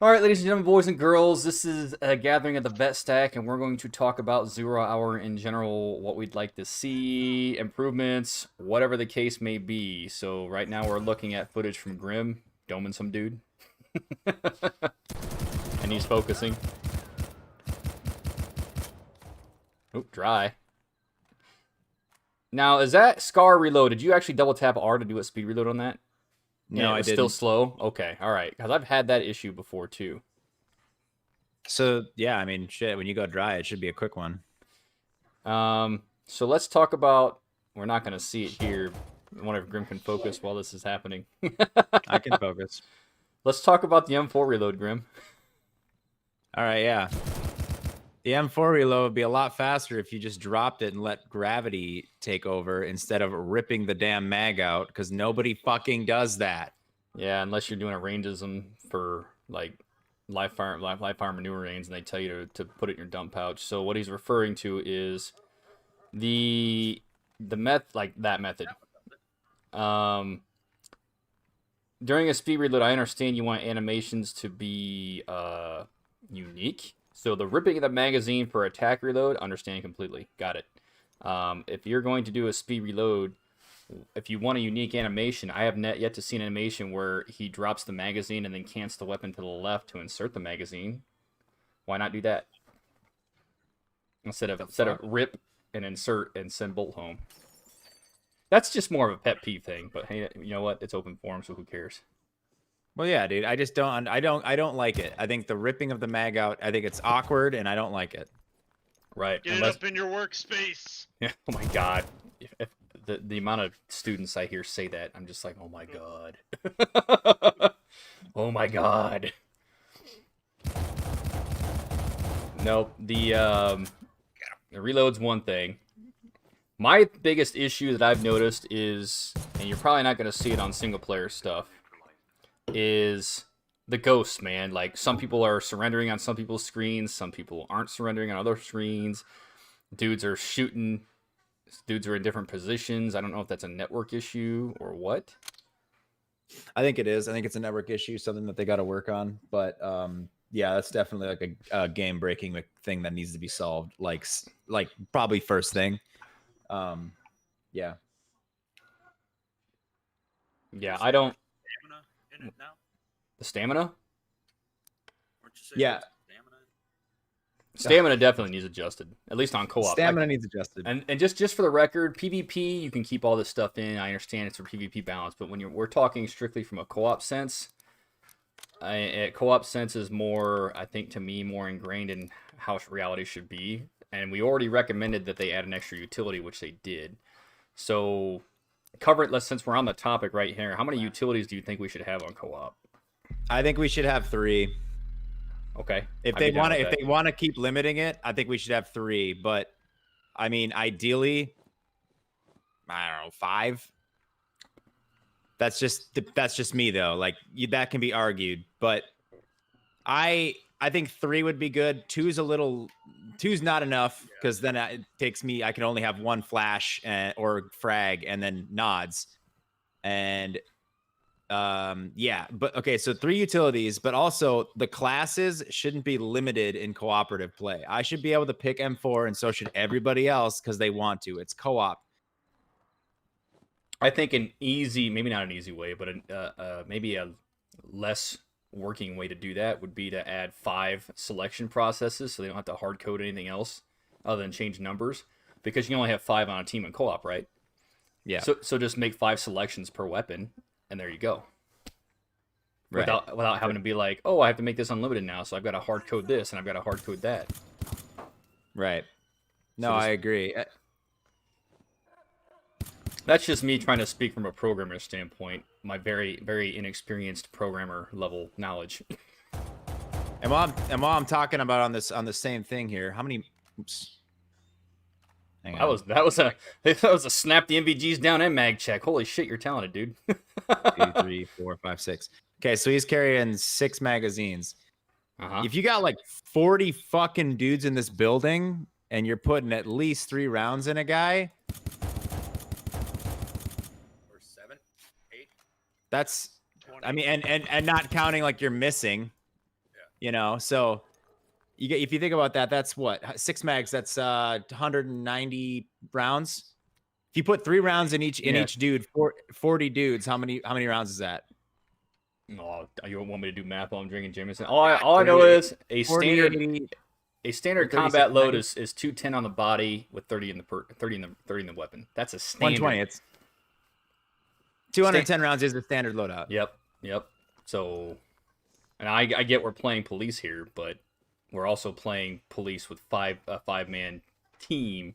All right, ladies and gentlemen, boys and girls, this is a gathering of the vet stack, and we're going to talk about 0 hour in general, what we'd like to see, improvements, whatever the case may be. So right now we're looking at footage from Grim, doming some dude, and he's focusing. Oop, dry. Now, is that Scar reload? Did you actually double tap R to do a speed reload on that? No, And it I was still didn't. slow? Okay, all right, because I've had that issue before too. So yeah, I mean, shit. When you go dry, it should be a quick one. So let's talk about. We're not going to see it here. I wonder if Grim can focus while this is happening. I can focus. Let's talk about the M4 reload, Grim. All right, yeah. The M4 reload would be a lot faster if you just dropped it and let gravity take over instead of ripping the damn mag out, because nobody fucking does that. Yeah, unless you're doing a rangism for like live fire maneuver range, and they tell you to put it in your dump pouch. So what he's referring to is that method. Um, During a speed reload, I understand you want animations to be unique. So the ripping of the magazine for attack reload, understand completely. Got it. If you're going to do a speed reload, if you want a unique animation, I have yet to see an animation where he drops the magazine and then cants the weapon to the left to insert the magazine. Why not do that? Instead of rip and insert and send bolt home. That's just more of a pet peeve thing, but hey, you know what? It's open forum, so who cares? Well, yeah, dude. I just don't. I don't like it. I think the ripping of the mag out. I think it's awkward, and I don't like it. Right. Get it up in your workspace. Yeah. Oh my god. If the amount of students I hear say that, I'm just like, oh my god. Oh my god. Nope. The reload's one thing. My biggest issue that I've noticed is, and you're probably not going to see it on single player stuff, is the ghosts, man. Like, some people are surrendering on some people's screens, some people aren't surrendering on other screens. Dudes are shooting. Dudes are in different positions. I don't know if that's a network issue or what. I think it is. I think it's a network issue, something that they got to work on. But yeah, that's definitely like a game breaking thing that needs to be solved. Like probably first thing. Yeah. Yeah, I don't. Stamina in it now? The stamina? Yeah. Stamina definitely needs adjusted, at least on co-op. Stamina needs adjusted. And just for the record, PvP, you can keep all this stuff in. I understand it's for PvP balance, but when we're talking strictly from a co-op sense, co-op sense is more, I think, to me, more ingrained in how reality should be. And we already recommended that they add an extra utility, which they did. So, since we're on the topic right here, how many utilities do you think we should have on co-op? I think we should have 3. Okay. If they want to keep limiting it, I think we should have 3. But I mean, ideally, I don't know, 5. That's just me though. Like that can be argued, but I think 3 would be good. 2's not enough, because then it takes me. I can only have 1 flash or frag and then nods, and yeah. But okay, so 3 utilities, but also the classes shouldn't be limited in cooperative play. I should be able to pick M4, and so should everybody else, because they want to. It's co-op. I think an easy, maybe not an easy way, but maybe a less working way to do that would be to add 5 selection processes, so they don't have to hard code anything else other than change numbers, because you can only have 5 on a team in co-op, right? Yeah. So just make 5 selections per weapon, and there you go. Right. Without having to be like, oh, I have to make this unlimited now, so I've got to hard code this and I've got to hard code that. Right. No, So I agree. That's just me trying to speak from a programmer standpoint, my very, very inexperienced programmer level knowledge. And while I'm talking about on the same thing here, how many? Oops. Hang on. That was a snap the MVGs down and mag check. Holy shit, you're talented, dude. 2, 3, 4, 5, 6. Okay, so he's carrying 6 magazines. If you got like 40 fucking dudes in this building and you're putting at least 3 rounds in a guy, Or 7, 8. that's 20. I mean, and not counting like you're missing. You know, so you get if you think about that, that's what 6 mags. That's 190 rounds. If you put 3 rounds in Yeah. each dude, 40 dudes. How many rounds is that? Oh, you want me to do math while I'm drinking Jameson? God, All I know 38, is a 40, standard 80, a standard 36, combat load 90? is 210 on the body with 30 in the 30 in the weapon. That's a 120. standard. It's 210 rounds is the standard loadout. Yep. So, and I get we're playing police here, but we're also playing police with a 5-man team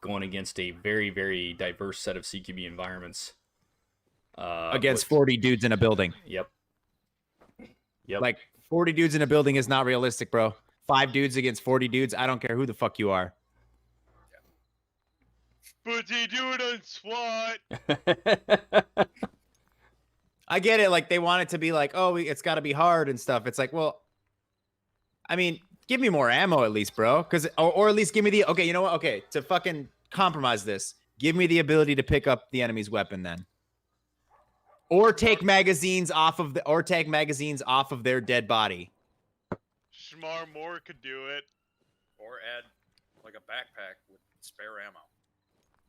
going against a very, very diverse set of CQB environments. Against 40 dudes in a building. Yep. Like 40 dudes in a building is not realistic, bro. 5 dudes against 40 dudes. I don't care who the fuck you are. But they do it on SWAT. I get it. Like they want it to be like, oh, it's got to be hard and stuff. It's like, well, I mean, give me more ammo at least, bro. Because or at least give me the okay. You know what? Okay, to fucking compromise this, give me the ability to pick up the enemy's weapon then, or take magazines off of their dead body. Shmar Moore could do it. Or add like a backpack with spare ammo.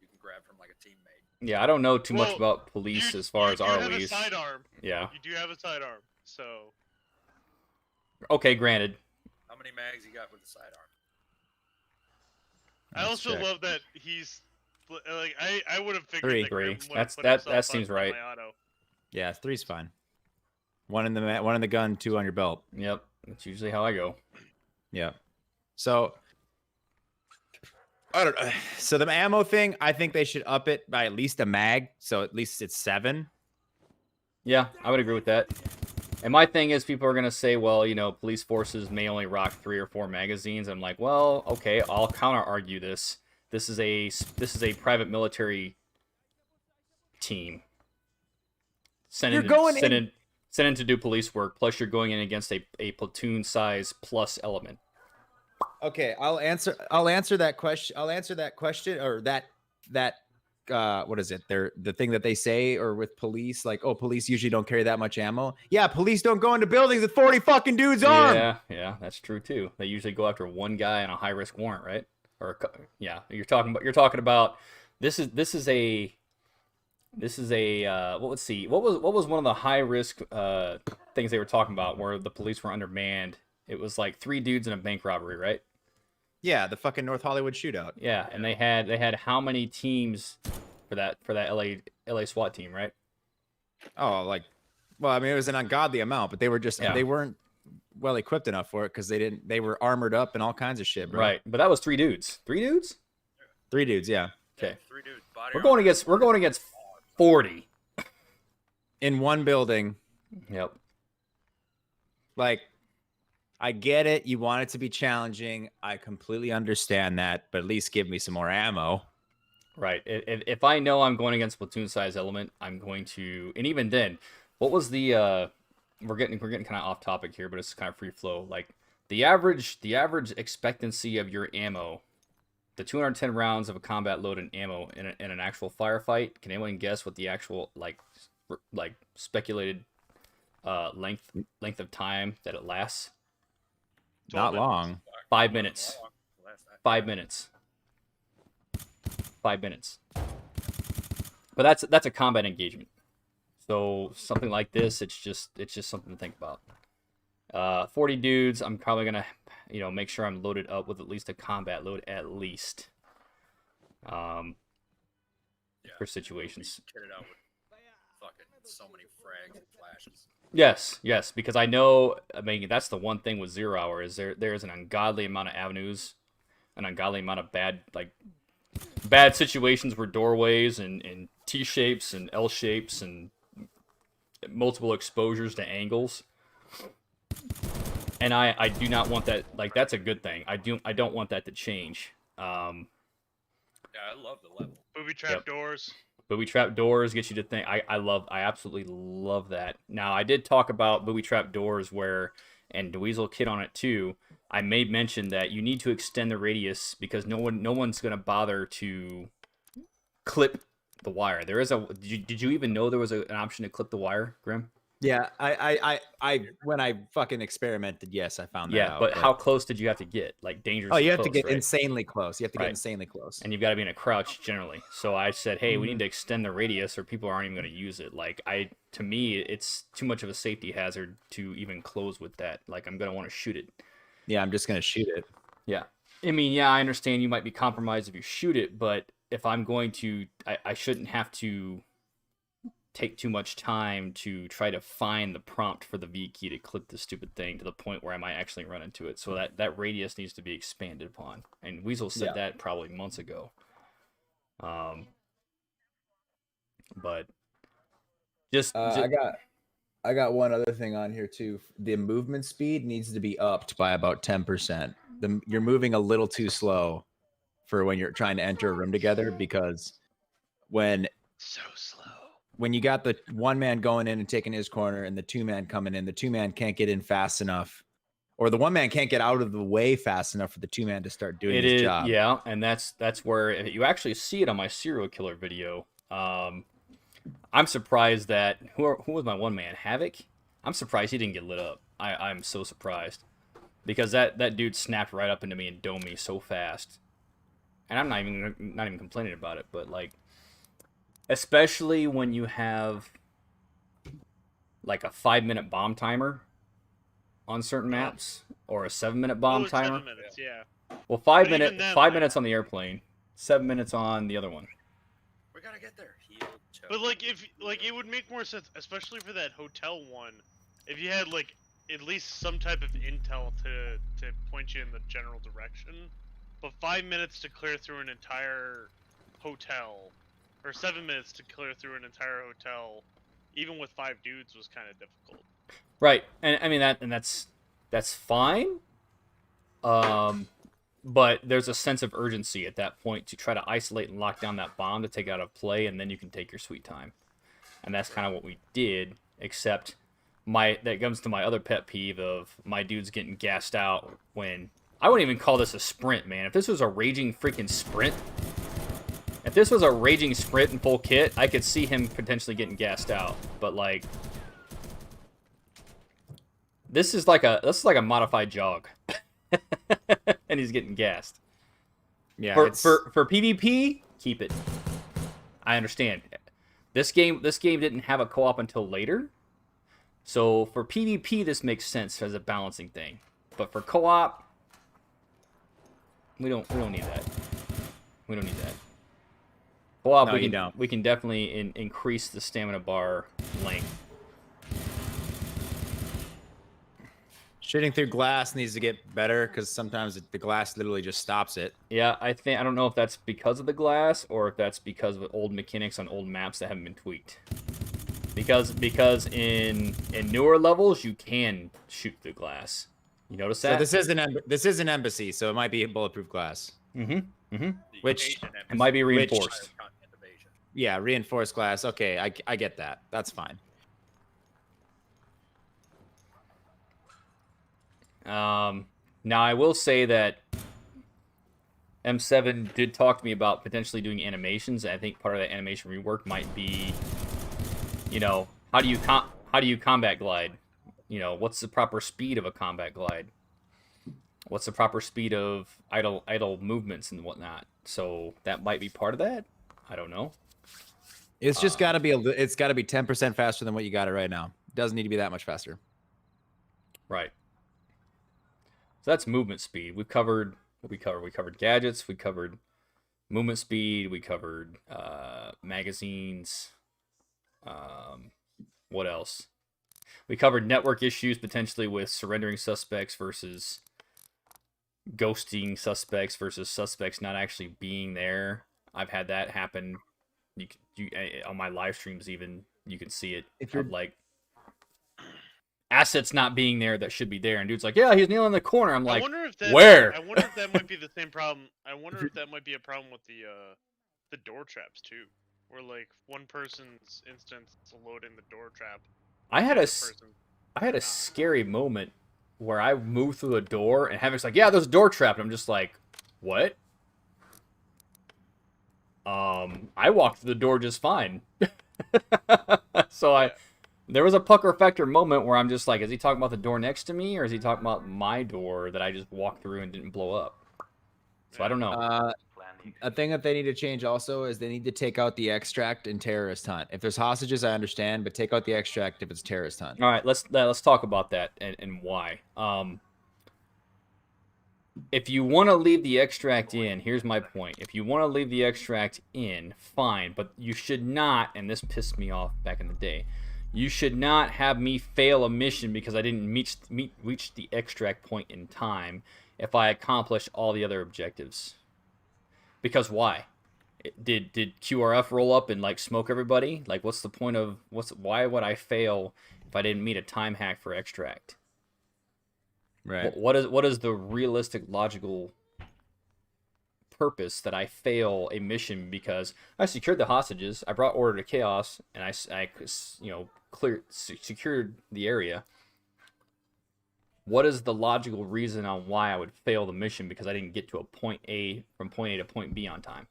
You can grab from like a teammate. Yeah, I don't know too much Well, about police as far as you do have a ROEs. sidearm. Yeah. You do have a sidearm, so Okay, granted. How many mags you got with the sidearm? I Let's also check. love that he's like I would have figured 3. that Grim Three. would've put That himself seems on right. semi-auto. Yeah, 3's fine. One in the gun, 2 on your belt. Yep. That's usually how I go. Yeah. So I don't know. So the ammo thing, I think they should up it by at least a mag. So at least it's 7. Yeah, I would agree with that. And my thing is, people are gonna say, well, you know, police forces may only rock 3 or 4 magazines. I'm like, well, okay, I'll counter argue this. This is a private military team. Sent in to do police work. Plus, you're going in against a platoon size plus element. Okay, I'll answer that question. Or that what is it? The thing that they say or with police, like, oh, police usually don't carry that much ammo. Yeah, police don't go into buildings with 40 fucking dudes armed. Yeah, that's true too. They usually go after one guy on a high risk warrant, right? Yeah, you're talking about this is a let's see, what was one of the high risk things they were talking about where the police were undermanned? It was like 3 dudes in a bank robbery, right? Yeah, the fucking North Hollywood shootout. Yeah, and they had how many teams for that LA SWAT team, right? Oh, like, well, I mean, it was an ungodly amount, but they weren't well equipped enough for it because they were armored up and all kinds of shit, bro. Right, but that was 3 dudes. 3 dudes? 3 dudes, yeah. Okay. 3 dudes. Body We're going against 40 in one building. Yep. Like, I get it. You want it to be challenging. I completely understand that, but at least give me some more ammo. Right. If I know I'm going against platoon size element, I'm going to. And even then, what was the? We're getting kind of off topic here, but it's kind of free flow. Like the average expectancy of your ammo, the 210 rounds of a combat load in ammo in an actual firefight. Can anyone guess what the actual like speculated length of time that it lasts? Not long. 5 minutes. 5 minutes. 5 minutes. But that's a combat engagement. So something like this, it's just something to think about. 40 dudes. I'm probably gonna, make sure I'm loaded up with at least a combat load at least. For situations. Kitted out with fucking so many frags and flashes. Yes, because I know. I mean, that's the one thing with 0 Hour is there's an ungodly amount of avenues, an ungodly amount of bad situations where doorways and T shapes and L shapes and multiple exposures to angles. And I do not want that. Like, that's a good thing. I don't want that to change. Yeah, I love the level. Booby trap doors. Booby trap doors get you to think. I absolutely love that. Now, I did talk about booby trap doors and Dweezil Kid on it too. I made mention that you need to extend the radius because no one's gonna bother to clip the wire. There is did you even know there was an option to clip the wire, Grim? Yeah, when I fucking experimented, yes, I found that Yeah, out. but how close did you have to get? Like Oh, dangerously you have to close, get right? insanely close. You have to get Right. insanely close. And you've got to be in a crouch generally. So I said, hey, we Mhm. need to extend the radius, or people aren't even going to use it. Like to me, it's too much of a safety hazard to even close with that. Like I'm going to want to shoot it. Yeah, I'm just gonna shoot it. Yeah. I mean, yeah, I understand you might be compromised if you shoot it, but if I'm going to, I shouldn't have to take too much time to try to find the prompt for the V key to click the stupid thing to the point where I might actually run into it. So that radius needs to be expanded upon. And Weasel said Yeah. that probably months ago. But just I got one other thing on here too. The movement speed needs to be upped by about 10%. You're moving a little too slow for when you're trying to enter a room together, because when So slow. when you got the one man going in and taking his corner and the two man coming in, the two man can't get in fast enough, or the one man can't get out of the way fast enough for the two man to start doing it his is, job. yeah, and that's where you actually see it on my serial killer video. I'm surprised that who was my one man, Havoc? I'm surprised he didn't get lit up. I'm so surprised because that dude snapped right up into me and domed me so fast, and I'm not even complaining about it, but like, especially when you have like a 5-minute bomb timer on certain maps or a 7-minute bomb Oh, it's timer. 7 minutes, yeah. Well, But even then, like- minutes on the airplane, 7 minutes on the other one. We gotta get there. Heel, choke. But like if it would make more sense, especially for that hotel one, if you had like at least some type of intel to point you in the general direction. But 5 minutes to clear through an entire hotel, or 7 minutes to clear through an entire hotel, even with 5 dudes, was kind of difficult. Right, and I mean that's fine. But there's a sense of urgency at that point to try to isolate and lock down that bomb to take it out of play, and then you can take your sweet time. And that's kind of what we did, except that comes to my other pet peeve of my dudes getting gassed out when I wouldn't even call this a sprint, man. If this was a raging freaking sprint, in full kit, I could see him potentially getting gassed out. But like, this is like a modified jog. And he's getting gassed. Yeah, For PvP, keep it. I understand. This game didn't have a co-op until later. So for PvP this makes sense as a balancing thing. But for co-op, we don't need that. We don't need that. Co-op, No, we can definitely increase the stamina bar length. shooting through glass needs to get better, because sometimes the glass literally just stops it. Yeah, I don't know if that's because of the glass or if that's because of old mechanics on old maps that haven't been tweaked. Because in newer levels you can shoot through glass. You notice that? So this is an embassy, so it might be bulletproof glass. Mm-hmm. Mm-hmm. Which Asian It might be embassy, reinforced. continent of Asia. Yeah, reinforced glass. Okay, I get that. That's fine. Now I will say that M7 did talk to me about potentially doing animations. I think part of that animation rework might be, how do you combat glide? What's the proper speed of a combat glide? What's the proper speed of idle movements and whatnot? So that might be part of that. I don't know. It's just got to be it's got to be 10% faster than what you got it right now. It doesn't need to be that much faster. Right. So that's movement speed. We covered gadgets. We covered movement speed. We covered magazines. What else? We covered network issues potentially with surrendering suspects versus ghosting suspects versus suspects not actually being there. I've had that happen. You on my live streams even you can see it. If you're of like assets not being there that should be there, and dude's like, yeah, he's kneeling in the corner. I'm like, where? I wonder if that might be the same problem. I wonder if that might be a problem with the door traps too, where like one person's instance is loading the door trap. I had the a other person I had a not. scary moment where I moved through a door and Havoc's like, yeah, there's a door trap. And I'm just like, what? I walked through the door just fine. So There was a pucker factor moment where I'm just like, is he talking about the door next to me, or is he talking about my door that I just walked through and didn't blow up? So I don't know. A thing that they need to change also is they need to take out the extract in terrorist hunt. If there's hostages, I understand, but take out the extract if it's terrorist hunt. All right, let's talk about that and why. If you want to leave the extract in, here's my point. If you want to leave the extract in, fine, but you should not, and this pissed me off back in the day, you should not have me fail a mission because I didn't reach the extract point in time if I accomplish all the other objectives. Because why? Did QRF roll up and like smoke everybody? Like, what's the point of why would I fail if I didn't meet a time hack for extract? Right. What is the realistic, logical purpose that I fail a mission because I secured the hostages, I brought order to chaos, and I secured the area? What is the logical reason on why I would fail the mission because I didn't get to a point A from point A to point B on time?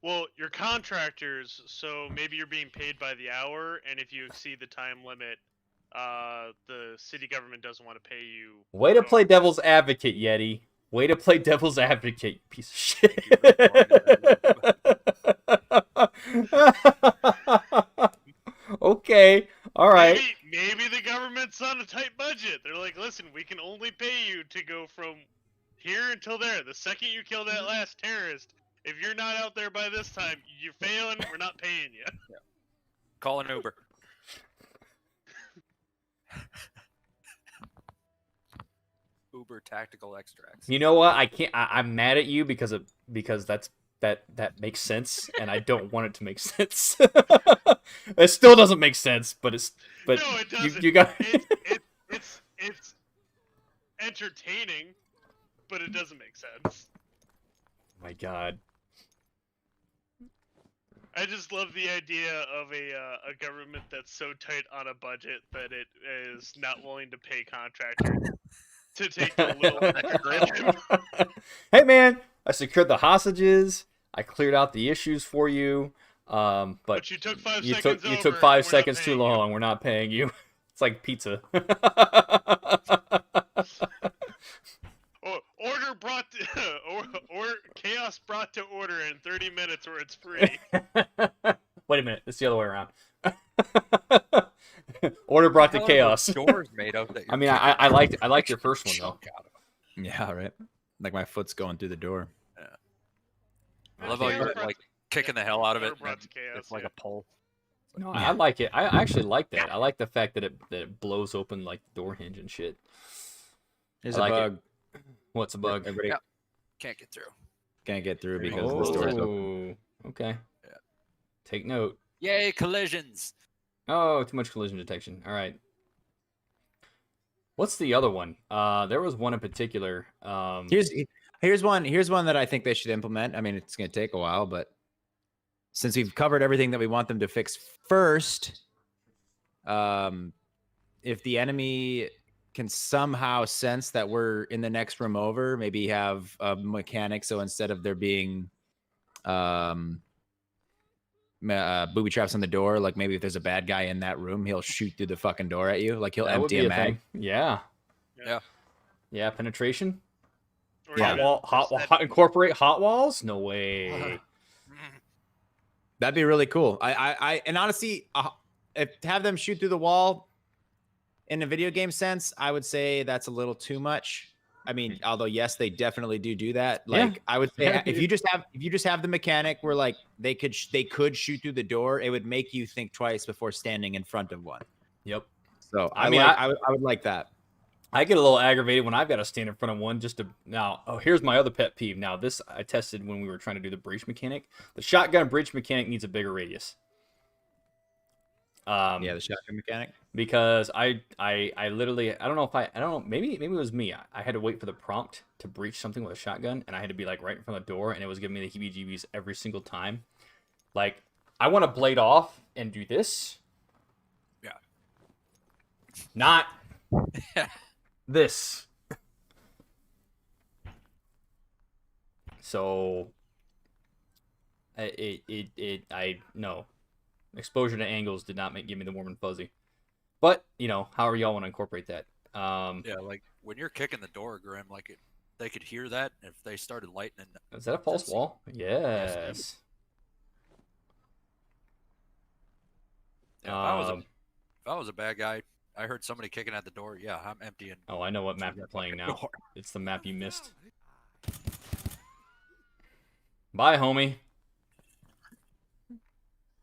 Well, you're contractors, so maybe you're being paid by the hour, and if you exceed the time limit, the city government doesn't want to pay you. Way to play devil's advocate, Yeti. Way to play devil's advocate, you piece of shit. Okay, all right. Maybe the government's on a tight budget. They're like, listen, we can only pay you to go from here until there. The second you kill that last terrorist, if you're not out there by this time, you're failing. We're not paying you. Yeah. Call an Uber. Uber tactical extracts. You know what? I can't. I'm mad at you because that makes sense, and I don't want it to make sense. It still doesn't make sense, but No, it doesn't. You got It's entertaining, but it doesn't make sense. My God. I just love the idea of a government that's so tight on a budget that it is not willing to pay contractors to take a little extra time. Hey man, I secured the hostages. I cleared out the issues for you. But you took 5 you seconds. You took 5 seconds too long. We're not paying you. It's like pizza. Order brought to, or chaos brought to order in 30 minutes, or it's free. Wait a minute, it's the other way around. Order brought to chaos. Doors made of that. I mean, I liked your first one though. Yeah, right. Like my foot's going through the door. Yeah. I love how you're like kicking the hell out of it. Brought to chaos, It's like yeah. a pole. No, I like it. I actually like that. I like the fact that it blows open like the door hinge and shit. There's I like a bug. What's a bug? Everybody Yeah. Can't get through. can't get through because this door's open. Okay. Yeah. Take note. Yay, collisions! Oh, too much collision detection. All right. What's the other one? There was one in particular. Here's one that I think they should implement. I mean, it's going to take a while, but since we've covered everything that we want them to fix first, if the enemy can somehow sense that we're in the next room over, maybe have a mechanic so instead of there being booby traps on the door, like maybe if there's a bad guy in that room, he'll shoot through the fucking door at you, like he'll That would empty be a mag. thing. Yeah. Yeah. Yeah, penetration. Or even Incorporate hot walls? No way. That'd be really cool. I and honestly, if to have them shoot through the wall in a video game sense, I would say that's a little too much. I mean, although yes, they definitely do that. Like I would say, Yeah, if you just have the mechanic where like they could shoot through the door, it would make you think twice before standing in front of one. Yep. So I mean, I would like that. I get a little aggravated when I've got to stand in front of one just to now. Oh, here's my other pet peeve. Now, this I tested when we were trying to do the breach mechanic. The shotgun breach mechanic needs a bigger radius. Yeah, the shotgun mechanic. Because I literally I don't know maybe it was me. I had to wait for the prompt to breach something with a shotgun, and I had to be like right in front of the door, and it was giving me the heebie-jeebies every single time. Like I want to blade off and do this. Yeah. Not this. So I no exposure to angles did not give me the warm and fuzzy. But however y'all want to incorporate that. Yeah, like when you're kicking the door, Grim, like they could hear that if they started lightning. Is that a false wall? Yes, it Yes. Yeah, if I was a bad guy, I heard somebody kicking at the door. Yeah, I'm emptying. Oh, I know what map through you're that playing fucking now. door. It's the map you missed. Bye, homie.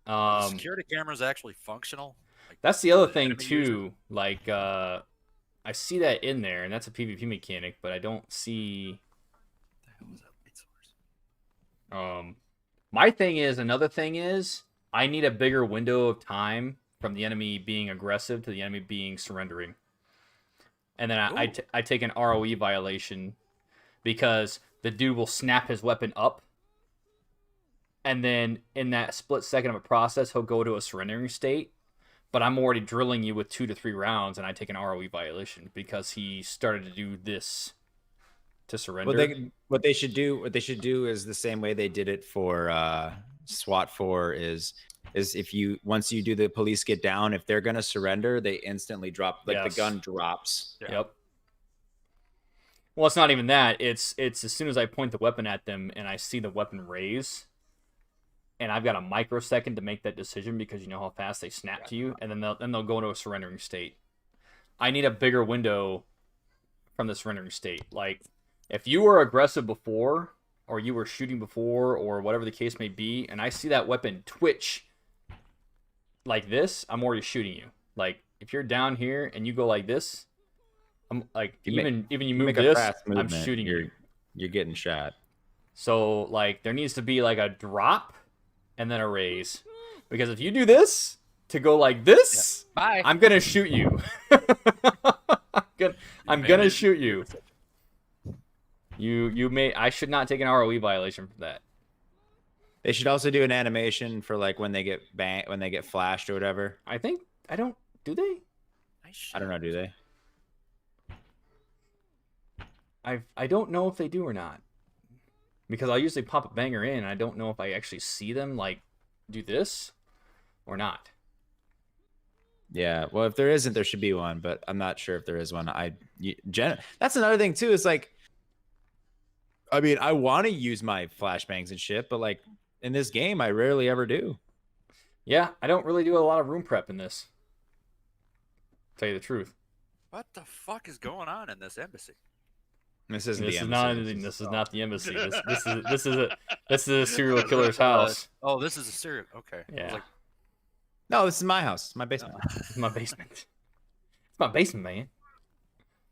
Are the security cameras actually functional? Like, That's the other for thing enemy users? too. Like, I see that in there, and that's a PvP mechanic, but I don't see. What the hell is that light source? My thing is, another thing is, I need a bigger window of time from the enemy being aggressive to the enemy being surrendering, and then I take an ROE violation because the dude will snap his weapon up. And then in that split second of a process, he'll go to a surrendering state. But I'm already drilling you with 2 to 3 rounds, and I take an ROE violation because he started to do this to surrender. What they should do is the same way they did it for SWAT 4 is if once you do the police get down, if they're gonna surrender, they instantly drop, like Yes. the gun drops. Yeah. Yep. Well, it's not even that. It's as soon as I point the weapon at them and I see the weapon raise, and I've got a microsecond to make that decision because you know how fast they snap to you, and then they'll go into a surrendering state. I need a bigger window from the surrendering state. Like, if you were aggressive before, or you were shooting before, or whatever the case may be, and I see that weapon twitch like this, I'm already shooting you. Like, if you're down here and you go like this, I'm like, even you move Make a this, fast I'm movement, shooting you. You're getting shot. So, like, there needs to be like a drop and then a raise. Because if you do this to go like this, Bye. I'm gonna shoot you. I'm gonna shoot you. I should not take an ROE violation for that. They should also do an animation for like when they get when they get flashed or whatever. I don't do they? I don't know, do they? I don't know if they do or not. Because I'll usually pop a banger in and I don't know if I actually see them like do this or not. Yeah, well, if there isn't, there should be one, but I'm not sure if there is one. That's another thing too. Is like, I mean, I want to use my flashbangs and shit, but like in this game, I rarely ever do. Yeah, I don't really do a lot of room prep in this. Tell you the truth. What the fuck is going on in this embassy? This isn't This the is embassy. not. This is not the embassy. This is a serial killer's house. Oh, this is a serial. Okay. I was Yeah, like, No, this is my house. It's my basement. it's my basement. It's my basement, man.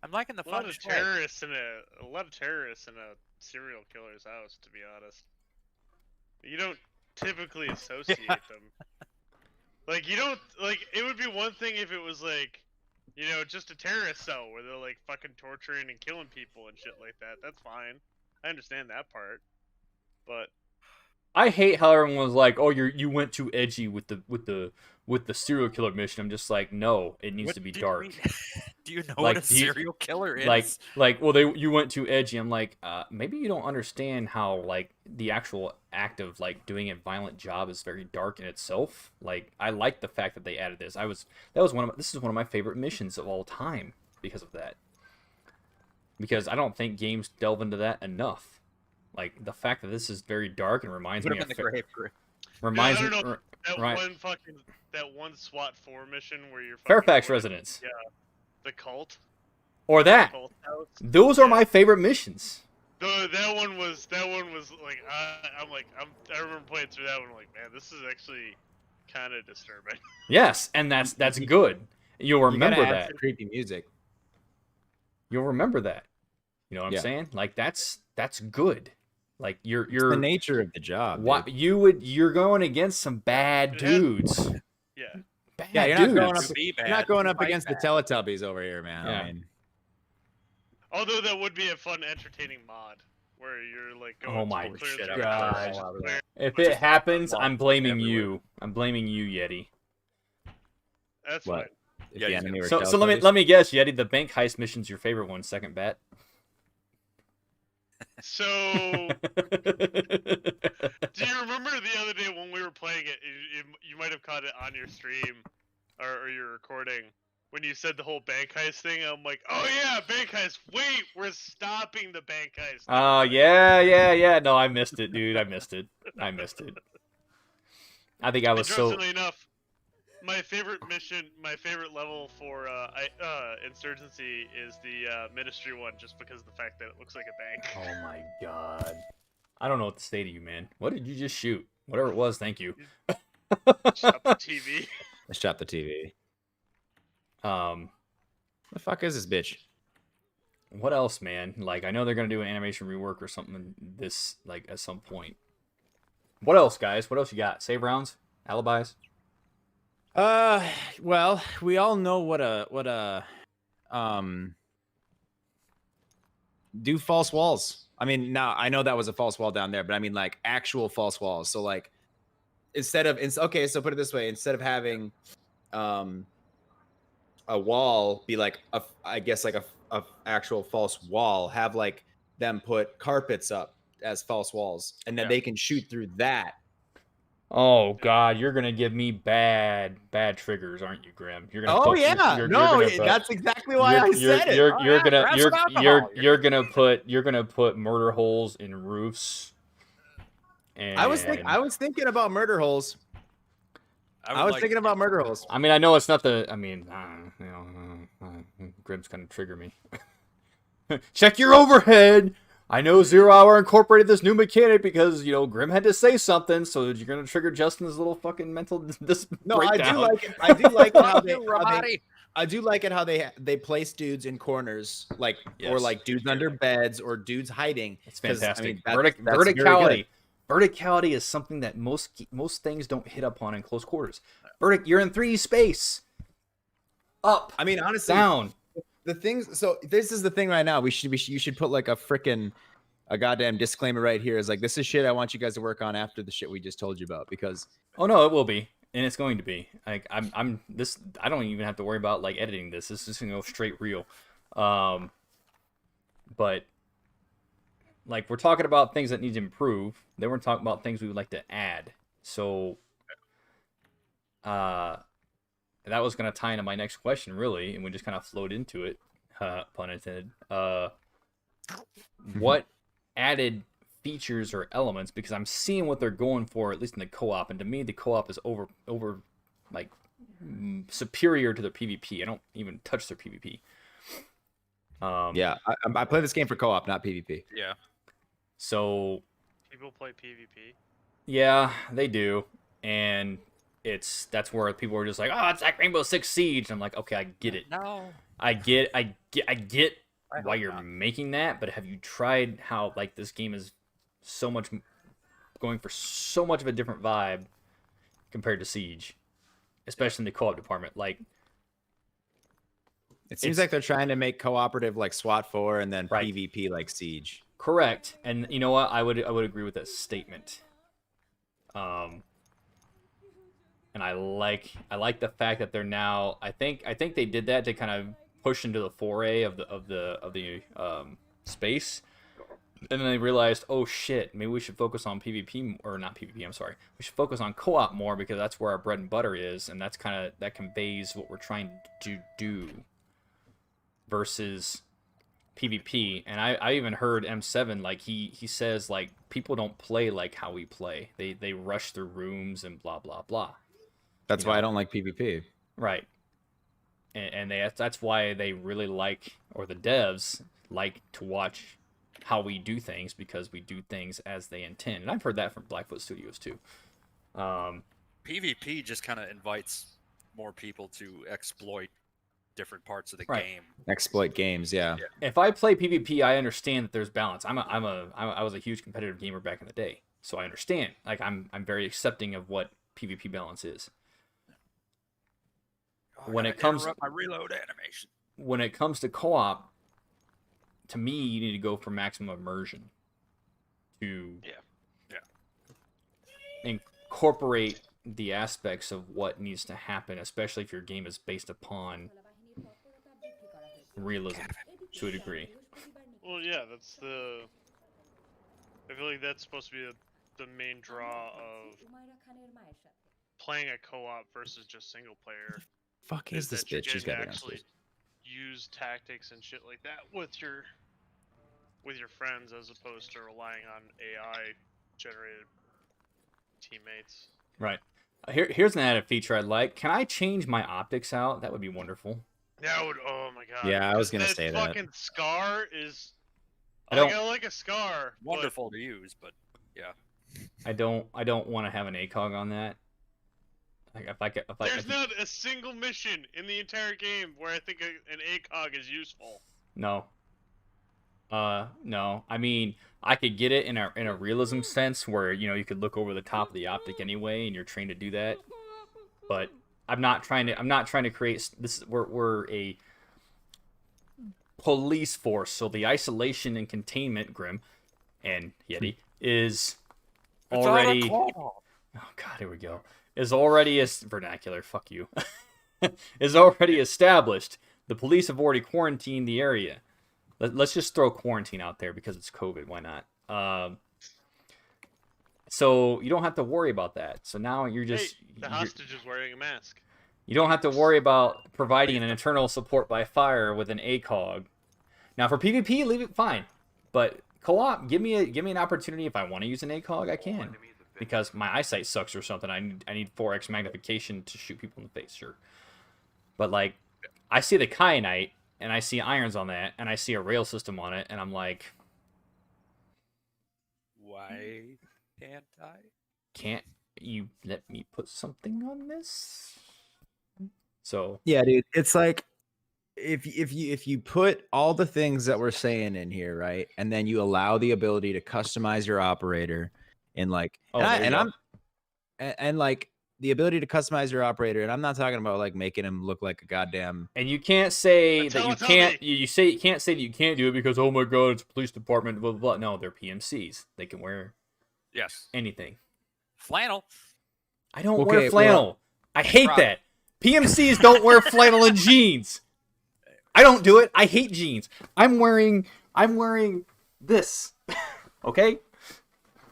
I'm liking the A lot fun of shit. terrorists in a serial killer's house, to be honest. You don't typically associate them. Like, you don't, like, it would be one thing if it was like, just a terrorist cell where they're like fucking torturing and killing people and shit like that. That's fine. I understand that part. But I hate how everyone was like, "Oh, you went too edgy with the serial killer mission." I'm just like, no, it needs What to be do you dark. mean? Do you know Like, what a serial killer is? Well, you went too edgy. I'm like, maybe you don't understand how like the actual act of like doing a violent job is very dark in itself. Like, I like the fact that they added this. This is one of my favorite missions of all time because of that. Because I don't think games delve into that enough. Like, the fact that this is very dark and reminds Put me him of in the grave. reminds I me don't know, right. that one SWAT 4 mission where you're Fairfax going- residents. Yeah, the cult. Or that. Cult house. Those are my favorite missions. That one was like I remember playing through that one like, man, this is actually kind of disturbing. Yes, and that's good. You'll You gotta remember add that. some creepy music. You'll remember that. You know what I'm Yeah. saying? Like, that's good. Like, It's the nature of the job. what dude. you're going against some bad It has- dudes. Yeah. Bad Yeah, you're not dudes. going up. To be You're bad, not going to up fight against bad. the Teletubbies over here, man. Yeah. I mean, Although that would be a fun, entertaining mod where you're like going Oh my to clear shit, through I would God. clear all out of that. If Which it is happens, fucking I'm blaming everywhere. you. I'm blaming you, Yeti. That's What? fine. if Yeah, the he's enemy were So let Teletubbies. me guess, Yeti. The bank heist mission's your favorite one. Second bet. So, do you remember the other day when we were playing it? You might have caught it on your stream or your recording. when you said the whole bank heist thing, I'm like, oh yeah, bank heist. Wait, we're stopping the bank heist. Oh, yeah. No, I missed it, dude. I missed it. I think I was so... Interestingly enough, my favorite mission, my favorite level for Insurgency is the Ministry one, just because of the fact that it looks like a bank. Oh my god. I don't know what to say to you, man. What did you just shoot? Whatever it was, thank you. Shot the TV. I shot the TV. Um, The fuck is this bitch? what else, man? Like, I know they're gonna do an animation rework or something this, like, at some point. What else, guys? What else you got? Save rounds? Alibis? Well, we all know what a do false walls. I mean, now I know that was a false wall down there, but I mean like actual false walls. So like okay, so put it this way, instead of having a wall be like I guess like a actual false wall, have like them put carpets up as false walls, and then they can shoot through that. Oh god, you're gonna give me bad triggers, aren't you, Grim? You're gonna Oh put, yeah, you're no, gonna put, that's exactly why I said it. You're gonna put murder holes in roofs. And I was thinking about murder holes. I was thinking about murder holes. I mean, I know it's not the. I mean, Grim's gonna trigger me. Check your overhead. I know 0 Hour incorporated this new mechanic because, you know, Grim had to say something, so you're gonna trigger Justin's little fucking mental No, breakdown. I do like it. I do like it I do like it how they place dudes in corners, like or like dudes under beds or dudes hiding. It's fantastic. I mean, that's verticality. Verticality is something that most things don't hit upon in close quarters. You're in 3D space. Up. I mean, honestly, down. The things. So this is the thing right now. You should put like a goddamn disclaimer right here. Is like, this is shit I want you guys to work on after the shit we just told you about, because. Oh no, it will be, and it's going to be. Like I'm this. I don't even have to worry about like editing this. This is gonna go straight real. But like, we're talking about things that need to improve. Then we're talking about things we would like to add. So, that was going to tie into my next question, really, and we just kind of flowed into it, pun intended. What added features or elements? Because I'm seeing what they're going for, at least in the co-op, and to me, the co-op is over like superior to their PvP. I don't even touch their PvP. Yeah, I play this game for co-op, not PvP. Yeah. So People play PvP. yeah, they do, and that's where people are just like, oh, it's like Rainbow Six Siege. And I'm like, okay, I get it. No. I get why you're making that, but have you tried how like this game is so much going for so much of a different vibe compared to Siege, especially in the co-op department? Like, it seems like they're trying to make cooperative like SWAT 4 and then Right. PvP like Siege. Correct, and you know what? I would agree with that statement. And I like the fact that they're now. I think they did that to kind of push into the foray of the space, and then they realized, oh shit, maybe we should focus on PvP, or not PvP. I'm sorry, we should focus on co-op more, because that's where our bread and butter is, and that conveys what we're trying to do versus PvP. And I even heard M7, like he says, like, people don't play like how we play. They rush through rooms and blah blah blah. That's why I don't like PvP. Right. And that's why they really like, or the devs like to watch how we do things, because we do things as they intend. And I've heard that from Blackfoot Studios too. PvP just kind of invites more people to exploit different parts of the Right. game. Exploit games, yeah. If I play PvP, I understand that there's balance. I was a huge competitive gamer back in the day, so I understand. Like, I'm very accepting of what PvP balance is. When it comes my reload animation. When it comes to co-op, to me, you need to go for maximum immersion to incorporate the aspects of what needs to happen, especially if your game is based upon realism to a degree. Well, yeah, that's the. I feel like that's supposed to be the main draw of playing a co-op versus just single player. fuck is this that you're bitch? She's getting got to to be actually downstairs. use tactics and shit like that with your friends as opposed to relying on AI generated teammates. Right. Here's an added feature I'd like. Can I change my optics out? That would be wonderful. That would, oh my god. Yeah, I was 'Cause gonna that say that. fucking scar is. I Like, don't. I like a scar. but Wonderful to use, but yeah. I don't want to have an ACOG on that. Like There's not a single mission in the entire game where I think an ACOG is useful. no. No. I mean, I could get it in a realism sense where you could look over the top of the optic anyway, and you're trained to do that. But I'm not trying to create this. We're a police force, so the isolation and containment, Grim and Yeti, is already. Oh God, here we go. Is already as vernacular. Fuck you. Is already established. The police have already quarantined the area. Let's just throw quarantine out there because it's COVID. Why not? So you don't have to worry about that. So now you're just Hey, the hostage is wearing a mask. you don't have to worry about providing an internal support by fire with an ACOG. Now for PvP, leave it fine, but co-op, give me an opportunity. If I want to use an ACOG, I can, because my eyesight sucks or something. I need 4x magnification to shoot people in the face, sure. But like, I see the kyanite and I see irons on that, and I see a rail system on it, and I'm like, Why can't I? can't you let me put something on this? So Yeah, dude. It's like if you put all the things that we're saying in here, right, and then you allow the ability to customize your operator, and like, and like the ability to customize your operator, and I'm not talking about like making him look like a goddamn. and you can't say that you Tell can't. me. You can't say that you can't do it because, oh my god, it's a police department. Blah blah blah. No, they're PMCs. They can wear Yes. anything. Flannel. I don't Okay, wear well- flannel. I hate Right. that. PMCs don't wear flannel and jeans. I don't do it. I hate jeans. I'm wearing this. Okay?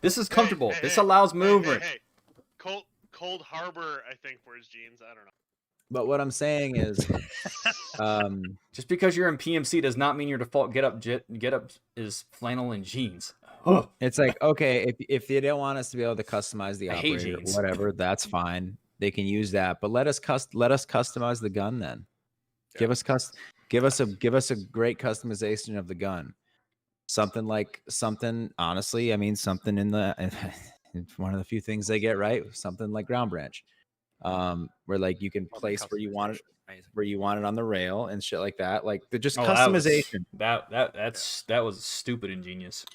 This is comfortable. Hey, this hey, allows hey, movement. Hey, Cold Harbor, I think, wears jeans. I don't know. But what I'm saying is, Just because you're in PMC does not mean your default get up is flannel and jeans. Ugh. it's like, okay, if they don't want us to be able to customize the I hate operator, jeans. whatever, that's fine. They can use that, but let us customize the gun then. Yeah. Give us a great customization of the gun. Something honestly, I mean, something in the it's one of the few things they get right. Something like ground branch, where like you can Well, the place where you want it, customization is amazing. where you want it on the rail and shit like that. Like they're just Oh, customization. that was stupid ingenious.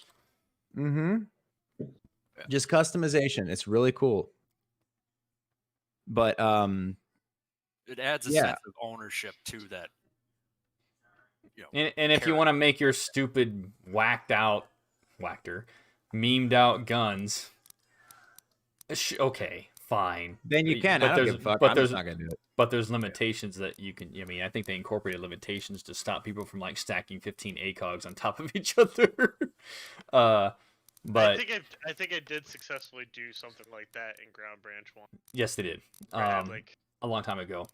Mm-hmm. Just customization. It's really cool. But It adds a Yeah. sense of ownership to that. And if you want to make your stupid memed out guns, okay, fine. then you can. But I don't give a fuck. but I'm there's just not gonna do it. but there's limitations that you can. I mean, I think they incorporated limitations to stop people from like stacking 15 ACOGs on top of each other. But I think I did successfully do something like that in Ground Branch 1. yes, they did. where I had, like, A long time ago.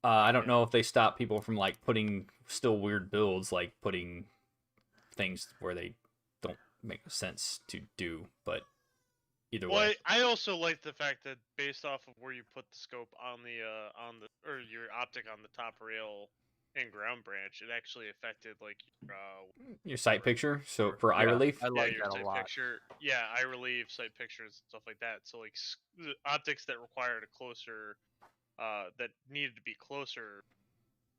I don't know if they stopped people from like putting still weird builds, like putting things where they don't make sense to do, but either Well, way. I also like the fact that based off of where you put the scope on the or your optic on the top rail in Ground Branch, it actually affected like Your sight picture, so for eye Yeah, relief. I like your that a sight lot. picture. Yeah, eye relief, sight pictures, stuff like that. So like the optics that required a closer, that needed to be closer,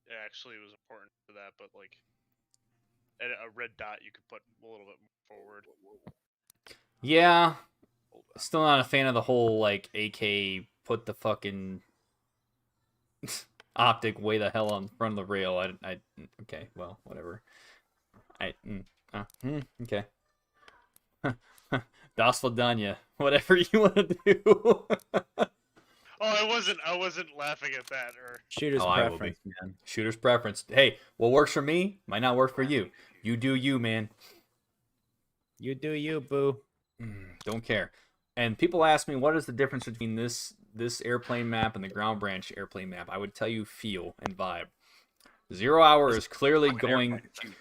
it actually was important for that. But like a red dot, you could put a little bit more forward. Yeah, still not a fan of the whole like AK put the fucking optic way the hell on front of the rail. I okay, well, whatever. Okay. Das Vidanya. Whatever you want to do. Oh, I wasn't laughing at that. Or Shooter's Oh, I will preference, man. Shooter's preference. Hey, what works for me might not work for you. You do you, man. You do you, boo. Don't care. And people ask me, what is the difference between this this airplane map and the ground branch airplane map, I would tell you feel and vibe. 0 hour is clearly Fucking going. airplane is huge.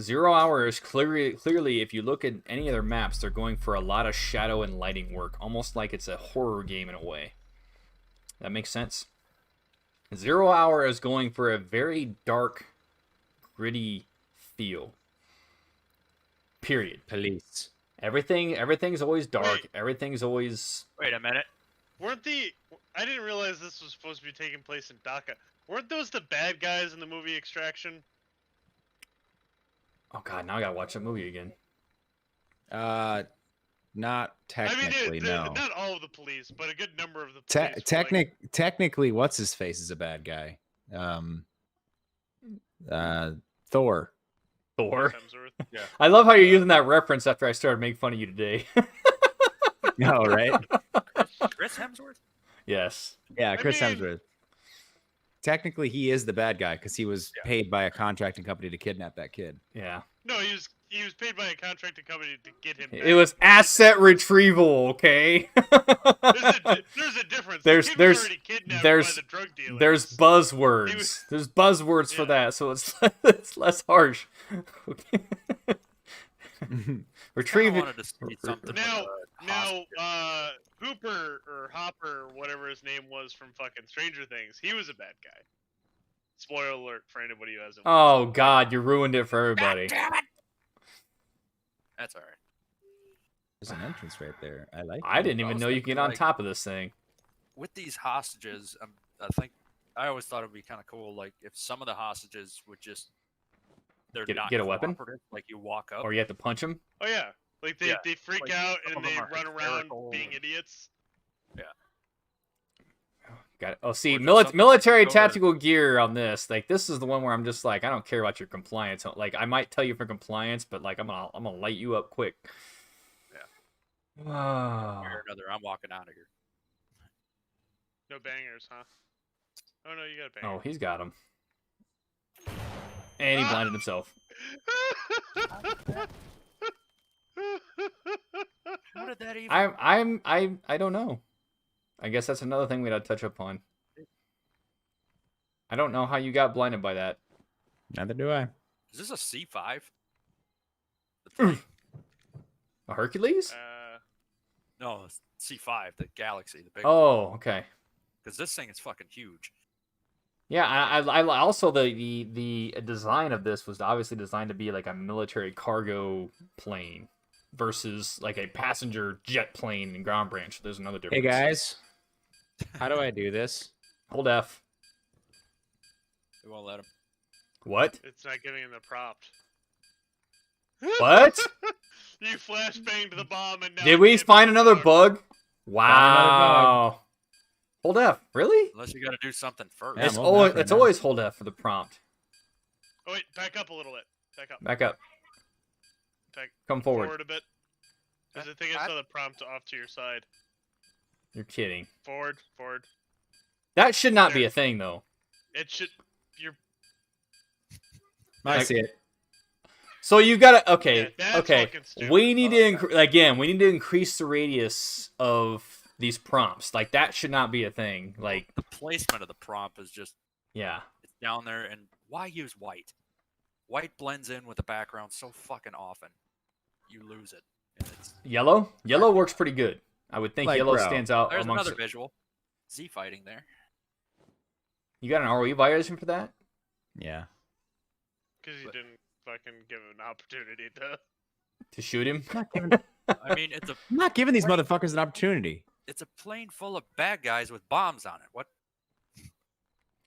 0 hour is clearly, if you look at any of their maps, they're going for a lot of shadow and lighting work, almost like it's a horror game in a way. That makes sense. 0 hour is going for a very dark, gritty feel. Period. Police. Everything's always dark. Wait. Everything's always. Wait a minute. I didn't realize this was supposed to be taking place in Dhaka. Weren't those the bad guys in the movie Extraction? Oh god, now I gotta watch that movie again. Not technically, no. not all of the police, but a good number of the police. Technically, what's his face is a bad guy. Thor. Thor. Hemsworth. Yeah. I love how you're using that reference after I started making fun of you today. No, right? Chris Hemsworth? Yes. Yeah, Chris mean- Hemsworth. Technically, he is the bad guy because he was Yeah. paid by a contracting company to kidnap that kid. Yeah. No, he was paid by a contracting company to get him. It was asset retrieval, okay? There's a difference. There's- the kid there's- was already kidnapped there's- by the drug dealers. There's buzzwords. There's buzzwords for Yeah. that, so it's it's less harsh. Retrieve I it. wanted to see something. Now- with, Now, Hooper or Hopper, whatever his name was from fucking Stranger Things, he was a bad guy. Spoiler alert for anybody who hasn't. Oh god, you ruined it for everybody. That's all right. There's an entrance right there. I like. I it. didn't I even was know you could thinking, get on like- top of this thing. With these hostages, I always thought it'd be kind of cool, like if some of the hostages would just they're Get- not get a weapon? cooperative, like you walk up. Or you have to punch him. Oh yeah, like they, Yeah, they freak like, out some and of them they are run around hysterical being and- idiots. Got it. Oh, see, Or just something military like go there. tactical gear on this. Like, this is the one where I'm just like, I don't care about your compliance. Like, I might tell you for compliance, but like, I'm gonna light you up quick. Yeah. Oh. Or another, I'm walking out of here. No bangers, huh? Oh no, you got a banger. Oh, he's got him. And he blinded himself. How did that even? I don't know. I guess that's another thing we gotta touch upon. I don't know how you got blinded by that. Neither do I. Is this a C5? A Hercules? No, it's C5, the Galaxy, the big. Oh, okay. Because this thing is fucking huge. Yeah, I also the design of this was obviously designed to be like a military cargo plane versus like a passenger jet plane in Ground Branch. There's another difference. Hey guys, how do I do this? Hold F. They won't let him. What? It's not giving him the prompt. What? You flashbanged the bomb and now Did it we can't be find another restored. bug? Wow. Hold F. Really? Unless you got to do something first. Yeah, It's I'm holding always F right it's now. always hold F for the prompt. Oh wait, back up a little bit. Back up. Back up. Back Come forward. forward a bit. Because I think I saw the prompt off to your side. You're kidding. Forward. That should not be There. a thing though. It should. You're. I see it. So you gotta okay, Yeah, that's okay. fucking stupid. We need to again. We need to increase the radius of these prompts. Like that should not be a thing. Like The placement of the prompt is just yeah, it's down there, and why use white? White blends in with the background so fucking often. You lose it. And it's, yellow. Yellow works pretty good. I would think Like, yellow bro, stands out there's amongst. another visual. Z fighting there. You got an ROE violation for that? Yeah. Because you But- didn't fucking give him an opportunity to. To shoot him? I mean, it's a I'm not giving these motherfuckers an opportunity. it's a plane full of bad guys with bombs on it. What?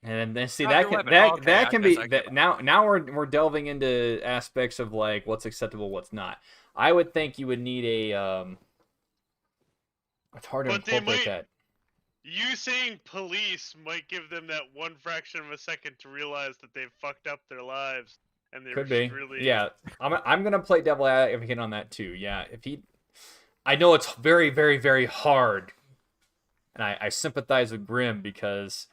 And then see Not that your can weapon. that Okay, that I can guess be I that, get now we're delving into aspects of like what's acceptable, what's not. I would think you would need a it's hard to But they incorporate might- that. You saying police might give them that one fraction of a second to realize that they've fucked up their lives and they're Could be. really. Yeah, I'm gonna play devil advocate on that too. Yeah, if he, I know it's very, very, very hard, and I sympathize with Grim because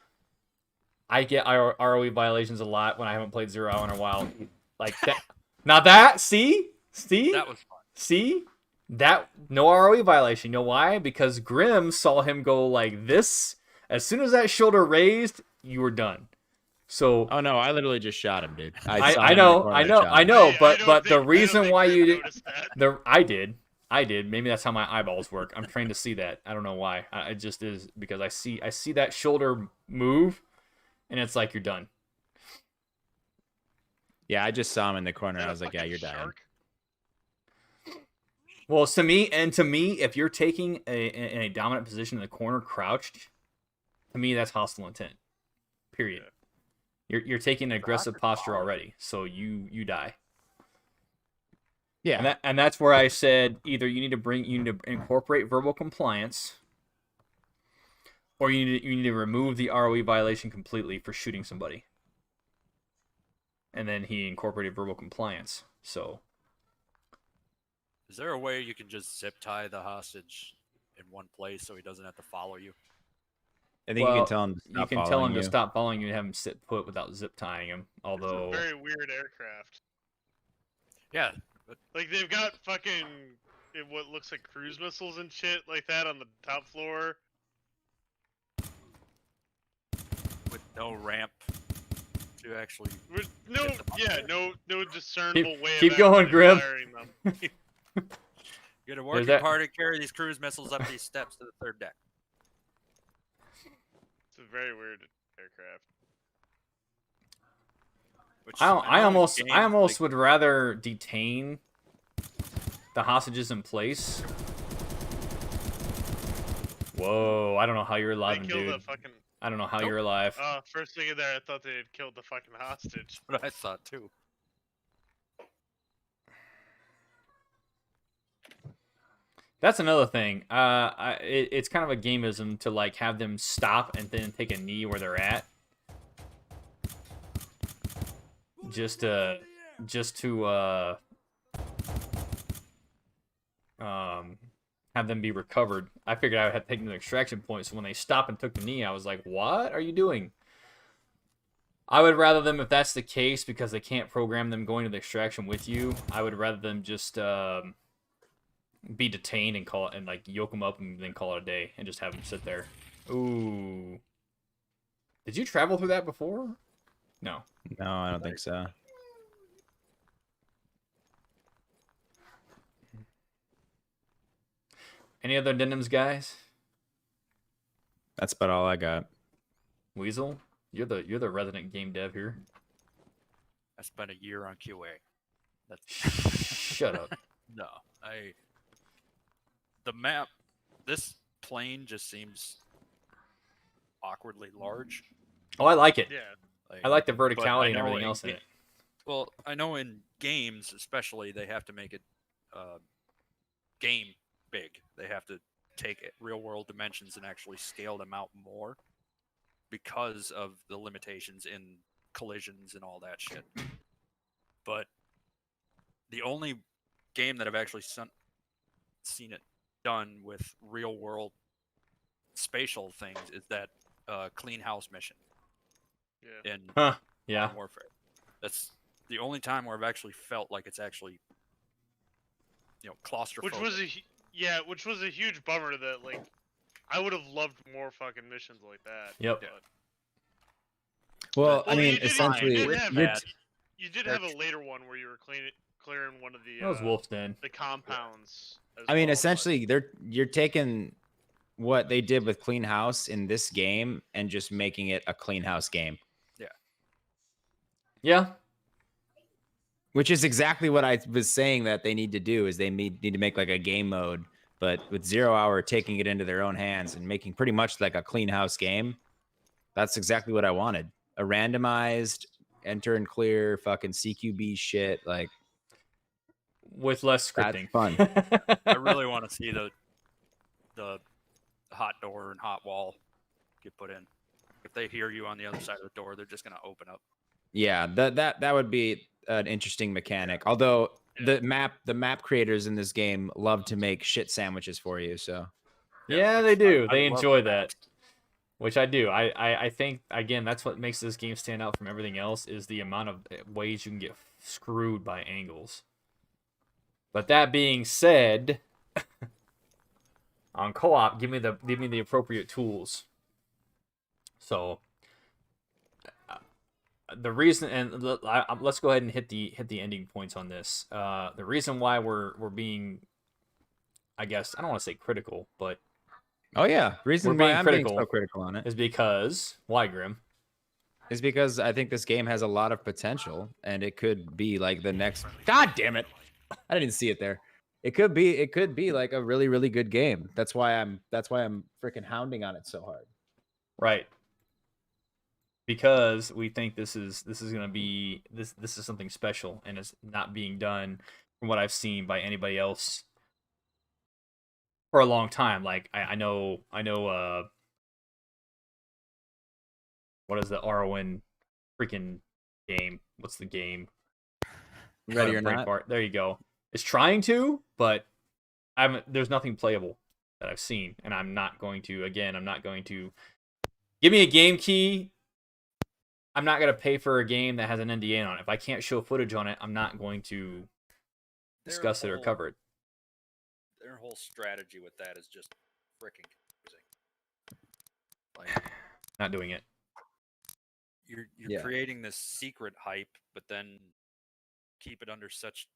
I get ROE violations a lot when I haven't played 0 Hour in a while. Like that. Now that see That was fun. see That no ROE violation. You know why? Because Grim saw him go like this. As soon as that shoulder raised, you were done. So Oh no, I literally just shot him, dude. I I, saw I him in the know, corner I and know, shot I him. know, I don't but the think- I don't reason think why Grim you did noticed that. I did. Maybe that's how my eyeballs work. I'm trained to see that. I don't know why. It just is because I see that shoulder move, and it's like you're done. Yeah, I just saw him in the Is corner. that I a was like, yeah, fucking you're dying. shark? Well, to me, if you're taking in a dominant position in the corner, crouched, to me that's hostile intent. Period. You're taking an aggressive posture already, so you die. Yeah. And that's where I said either you need to incorporate verbal compliance, or you need to remove the ROE violation completely for shooting somebody. And then he incorporated verbal compliance. So Is there a way you can just zip tie the hostage in one place so he doesn't have to follow you? I think you can tell him to you stop can tell following him to you. stop following you and have him sit put without zip tying him. It's a Although very weird aircraft. Yeah, but Like they've got fucking what looks like cruise missiles and shit like that on the top floor. with no ramp to actually. With no, Get them up yeah, there. no discernible way keep of going, actually Grim. firing them. Get a working that- party, carry these cruise missiles up these steps to the third deck. It's a very weird aircraft. Which I know in almost games, like, would rather detain the hostages in place. Whoa, I don't know how you're They alive, killed dude. the fucking. I don't know how Nope. you're alive. First thing in there, I thought they had killed the fucking hostage. what I thought too. That's another thing. It's kind of a gameism to like have them stop and then take a knee where they're at, just to have them be recovered. I figured I would have to take them to extraction point, so when they stopped and took the knee, I was like, "What are you doing?" I would rather them, if that's the case, because they can't program them going to the extraction with you. I would rather them just be detained and call it and like yoke them up and then call it a day and just have them sit there. Ooh. Did you travel through that before? No. No, I don't think so. Any other addendums, guys? That's about all I got. Weasel, you're the resident game dev here. I spent a year on QA. That's Shut up. no. The map. This plane just seems awkwardly large. Oh, I like it. Yeah. I like the but I verticality and know everything else in it. Well, I know in games, especially, they have to make it game big. They have to take it, real world dimensions and actually scale them out more because of the limitations in collisions and all that shit. But the only game that I've actually seen it done with real world spatial things is that clean house mission Yeah. in Huh. Yeah. Modern Warfare. That's the only time where I've actually felt like it's actually, claustrophobic. Which was a huge bummer that like I would have loved more fucking missions like that. Yep. but- Well, I Well, mean, you did- essentially, you did have you're that. You did have a later one where you were clearing one of the That was Wolf's Den. the compounds. as I mean, well, but- essentially, you're taking what they did with Clean House in this game and just making it a Clean House game, Yeah. which is exactly what I was saying that they need to do. Is they need to make like a game mode, but with 0 Hour taking it into their own hands and making pretty much like a Clean House game. That's exactly what I wanted. A randomized enter and clear fucking CQB shit. Like, With less That's scripting. fun. I really want to see the hot door and hot wall get put in. If they hear you on the other side of the door, they're just gonna open up. yeah, that would be an interesting mechanic. Although the map creators in this game love to make shit sandwiches for you, so Yeah, which they do. I They love enjoy the that. maps. Which I do. I think, again, that's what makes this game stand out from everything else is the amount of ways you can get screwed by angles. But that being said, On co-op, give me the appropriate tools. So the reason, and let's go ahead and hit the ending points on this. The reason why we're being, I guess I don't want to say critical, but Oh yeah, we're reason why being I'm being critical so critical on it is because why, Grim? is because I think this game has a lot of potential, and it could be like the next. God damn it! I didn't see it there. It could be like a really really good game. That's why I'm freaking hounding on it so hard. Right. Because we think this is gonna be this is something special, and it's not being done from what I've seen by anybody else for a long time. Like I know what is the RON freaking game? What's the game? Ready or not? Breakbart. There you go. It's trying to, but there's nothing playable that I've seen, and I'm not going to give me a game key. I'm not gonna pay for a game that has an NDA on it. If I can't show footage on it, I'm not going to discuss it or cover it. Their whole strategy with that is just freaking confusing. Like, not doing it. You're creating this secret hype, but then keep it under such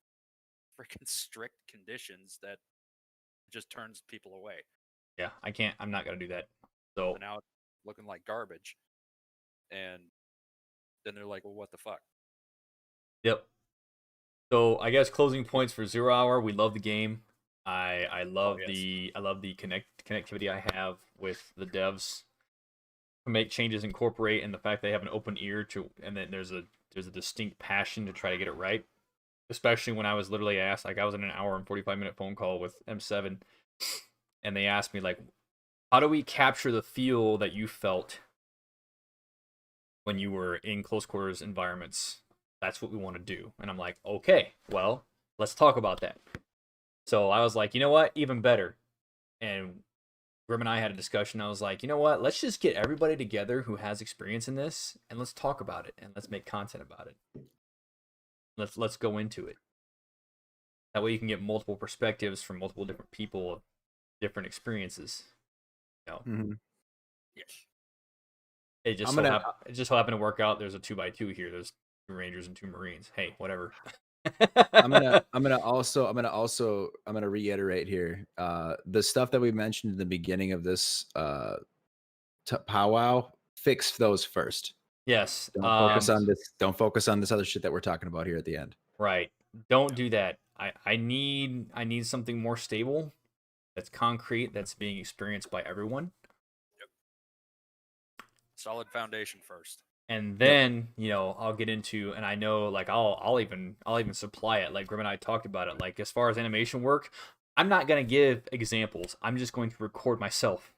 freaking strict conditions that it just turns people away. Yeah, I can't. I'm not gonna do that. So now it's looking like garbage, and then they're like, "Well, what the fuck?" Yep. So I guess closing points for 0 Hour. We love the game. I love the connectivity I have with the devs to make changes, incorporate, and the fact they have an open ear to, and then there's a distinct passion to try to get it right. Especially when I was literally asked, like I was in an hour and 45-minute phone call with M7, and they asked me like, how do we capture the feel that you felt when you were in close quarters environments? That's what we want to do. And I'm like, okay, well, let's talk about that. So I was like, you know what? Even better. And Grim and I had a discussion. I was like, you know what? Let's just get everybody together who has experience in this, and let's talk about it, and let's make content about it. Let's go into it. That way you can get multiple perspectives from multiple different people, different experiences. You know? Mm-hmm. Yes. It just so happened to work out. There's a 2x2 here. There's 2 Rangers and 2 Marines. Hey, whatever. I'm gonna reiterate here. The stuff that we mentioned in the beginning of this powwow, fix those first. Yes. Don't focus on this. Don't focus on this other shit that we're talking about here at the end. Right. Don't do that. I need something more stable, that's concrete, that's being experienced by everyone. Yep. Solid foundation first. And then, you know, I'll get into, and I know like I'll even supply it. Like Grim and I talked about it. Like as far as animation work, I'm not gonna give examples. I'm just going to record myself.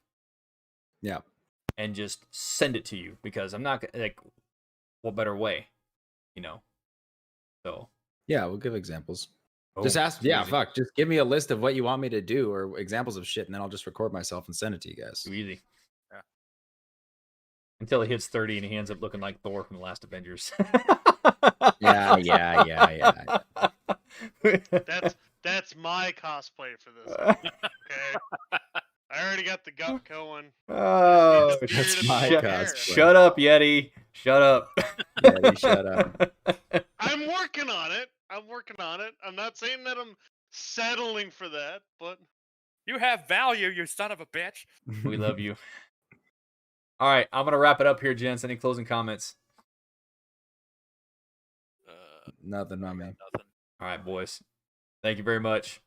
Yeah. And just send it to you, because I'm not like, what better way, you know? So yeah, we'll give examples. Oh, just ask. Yeah, easy. fuck. Just give me a list of what you want me to do or examples of shit, and then I'll just record myself and send it to you guys. Too easy. Yeah. Until he hits 30 and he ends up looking like Thor from the last Avengers. Yeah. That's my cosplay for this. Okay. I already got the gut going. Oh, that's my cosplay. Shut up, Yeti. Shut up. Yeti, shut up. I'm working on it. I'm not saying that I'm settling for that, but you have value, you son of a bitch. We love you. All right, I'm gonna wrap it up here, gents. Any closing comments? Nothing on me. Nothing. All right, boys. Thank you very much.